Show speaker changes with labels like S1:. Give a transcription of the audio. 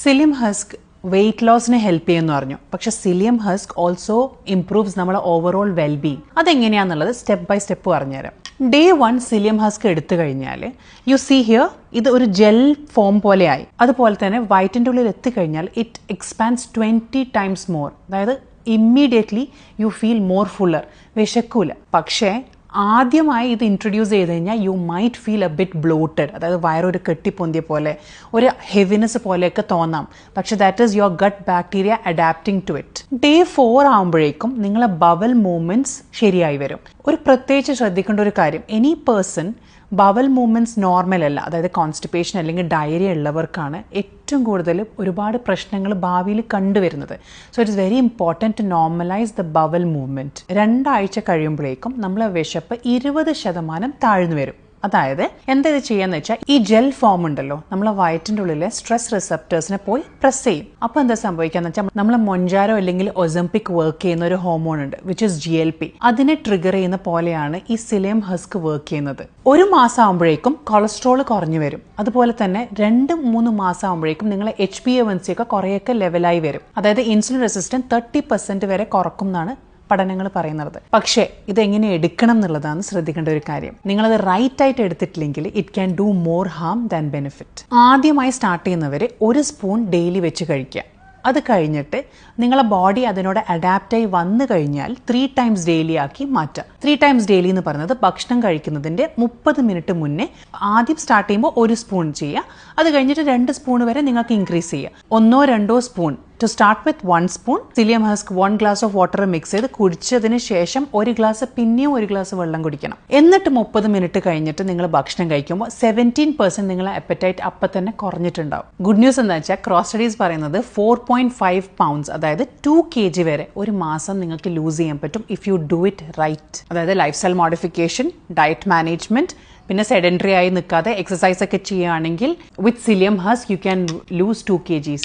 S1: Psyllium husk weight ലോസിനെ help ചെയ്യുമെന്ന് പറഞ്ഞു. പക്ഷെ സിലിയം ഹസ്ക് ഓൾസോ ഇംപ്രൂവ്സ് നമ്മളെ ഓവറോൾ വെൽബീങ്. അതെങ്ങനെയാണെന്നുള്ളത് സ്റ്റെപ്പ് ബൈ സ്റ്റെപ്പ് പറഞ്ഞുതരാം. ഡേ 1 സിലിയം ഹസ്ക് എടുത്തു കഴിഞ്ഞാൽ യു സീ ഹിയർ ഇത് ഒരു ജെൽ ഫോം പോലെയായി. അതുപോലെ തന്നെ വയറ്റിൻ്റെ ഉള്ളിൽ എത്തിക്കഴിഞ്ഞാൽ ഇറ്റ് എക്സ്പാൻഡ്സ് 20 times മോർ. അതായത് immediately you feel more fuller. വിശക്കൂല. പക്ഷേ ആദ്യമായി ഇത് ഇൻട്രൊഡ്യൂസ് ചെയ്ത് കഴിഞ്ഞാൽ you might feel a bit bloated. അതായത് വയറൊരു കെട്ടിപ്പൊന്തിയ പോലെ ഒരു ഹെവിനെസ് പോലെയൊക്കെ തോന്നാം. പക്ഷെ that is your gut bacteria adapting to it. Day 4 ആകുമ്പോഴേക്കും നിങ്ങളെ ബവൽ മൂവ്മെന്റ്സ് ശരിയായി വരും. ഒരു പ്രത്യേകിച്ച് ശ്രദ്ധിക്കേണ്ട ഒരു കാര്യം, any person bowel movements normal അല്ല, അതായത് കോൺസ്റ്റിപ്പേഷൻ അല്ലെങ്കിൽ ഡയറിയ ഉള്ളവർക്കാണ് ഏറ്റവും കൂടുതൽ ഒരുപാട് പ്രശ്നങ്ങൾ ഭാവിയിൽ കണ്ടുവരുന്നത്. So it is very important to normalise the bowel movement. 2 ആഴ്ച കഴിയുമ്പോഴേക്കും നമ്മളെ വിശപ്പ് 20% താഴ്ന്നു വരും. അതായത് എന്താ ഇത് ചെയ്യാന്ന് വെച്ചാൽ ഈ ജെൽ ഫോം ഉണ്ടല്ലോ, നമ്മളെ വയറ്റിൻ്റെ ഉള്ളിലെ സ്ട്രെസ് റിസപ്റ്റേഴ്സിനെ പോയി പ്രസ് ചെയ്യും. അപ്പോൾ എന്താ സംഭവിക്കാന്ന് വെച്ചാൽ നമ്മളെ മൊഞ്ചാരോ അല്ലെങ്കിൽ ഒസംപിക് വർക്ക് ചെയ്യുന്ന ഒരു ഹോർമോൺ ഉണ്ട് വിച്ച് ഇസ് GLP. അതിനെ ട്രിഗർ ചെയ്യുന്ന പോലെയാണ് ഈ സിലിയം ഹസ്ക് വർക്ക് ചെയ്യുന്നത്. 1 മാസം ആകുമ്പോഴേക്കും കൊളസ്ട്രോൾ കുറഞ്ഞു വരും. അതുപോലെ തന്നെ 2-3 മാസം ആകുമ്പോഴേക്കും നിങ്ങളെ HbA1c ഒക്കെ കുറേയൊക്കെ ലെവലായി വരും. അതായത് ഇൻസുലിൻ റെസിസ്റ്റൻസ് 30% വരെ കുറക്കും എന്നാണ് പഠനങ്ങൾ പറയുന്നത്. പക്ഷേ ഇതെങ്ങനെ എടുക്കണം എന്നുള്ളതാണ് ശ്രദ്ധിക്കേണ്ട ഒരു കാര്യം. നിങ്ങളത് റൈറ്റ് ആയിട്ട് എടുത്തിട്ടില്ലെങ്കിൽ it can do more harm than benefit. ആദ്യമായി സ്റ്റാർട്ട് ചെയ്യുന്നവർ 1 സ്പൂൺ ഡെയിലി വെച്ച് കഴിക്കുക. അത് കഴിഞ്ഞിട്ട് നിങ്ങളെ ബോഡി അതിനോട് അഡാപ്റ്റായി വന്നു കഴിഞ്ഞാൽ 3 times ഡെയിലി ആക്കി മാറ്റാം. 3 times ഡെയിലി എന്ന് പറയുന്നത് ഭക്ഷണം കഴിക്കുന്നതിൻ്റെ 30 മിനിറ്റ് മുന്നേ ആദ്യം സ്റ്റാർട്ട് ചെയ്യുമ്പോൾ 1 സ്പൂൺ ചെയ്യുക. അത് കഴിഞ്ഞിട്ട് 2 സ്പൂൺ വരെ നിങ്ങൾക്ക് ഇൻക്രീസ് ചെയ്യുക. 1-2 spoon. To start with 1 spoon psyllium husk 1 glass of water mix ചെയ്ത് കുടിച്ചതിന് ശേഷം 1 ഗ്ലാസ് പിന്നെയും 1 ഗ്ലാസ് വെള്ളം കുടിക്കണം. എന്നിട്ട് 30 മിനിറ്റ് കഴിഞ്ഞിട്ട് നിങ്ങൾ ഭക്ഷണം കഴിക്കുമ്പോൾ 17% നിങ്ങളെ അപ്പറ്റൈറ്റ് അപ്പം തന്നെ കുറഞ്ഞിട്ടുണ്ടാവും. ഗുഡ് ന്യൂസ് എന്താ വെച്ചാൽ ക്രോസ് സ്റ്റഡീസ് പറയുന്നത് 4.5 pounds, അതായത് 2 kg വരെ ഒരു മാസം നിങ്ങൾക്ക് ലൂസ് ചെയ്യാൻ പറ്റും if you do it right. അതായത് lifestyle modification, diet management, പിന്നെ സെഡൻറ്ററി ആയി നിൽക്കാതെ എക്സസൈസ് ഒക്കെ ചെയ്യുകയാണെങ്കിൽ with psyllium husk you can lose 2 kgs.